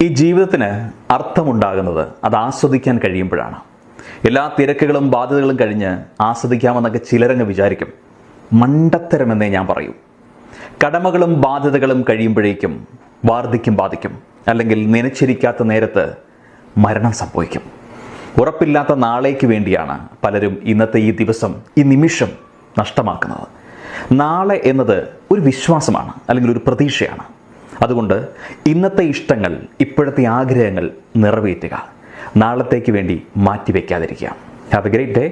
ഈ ജീവിതത്തിന് അർത്ഥമുണ്ടാകുന്നത് അത് ആസ്വദിക്കാൻ കഴിയുമ്പോഴാണ്. എല്ലാ തിരക്കുകളും ബാധ്യതകളും കഴിഞ്ഞ് ആസ്വദിക്കാമെന്നൊക്കെ ചിലരങ്ങ് വിചാരിക്കും. മണ്ടത്തരമെന്നേ ഞാൻ പറയൂ. കടമകളും ബാധ്യതകളും കഴിയുമ്പോഴേക്കും വാർദ്ധക്യം ബാധിക്കും, അല്ലെങ്കിൽ നനച്ചിരിക്കാത്ത നേരത്ത് മരണം സംഭവിക്കും. ഉറപ്പില്ലാത്ത നാളേക്ക് വേണ്ടിയാണ് പലരും ഇന്നത്തെ ഈ ദിവസം, ഈ നിമിഷം നഷ്ടമാക്കുന്നത്. നാളെ എന്നത് ഒരു വിശ്വാസമാണ്, അല്ലെങ്കിൽ ഒരു പ്രതീക്ഷയാണ്. അതുകൊണ്ട് ഇന്നത്തെ ഇഷ്ടങ്ങൾ, ഇപ്പോഴത്തെ ആഗ്രഹങ്ങൾ നിറവേറ്റുക. നാളത്തേക്ക് വേണ്ടി മാറ്റിവെക്കാതിരിക്കുക. Have a great day.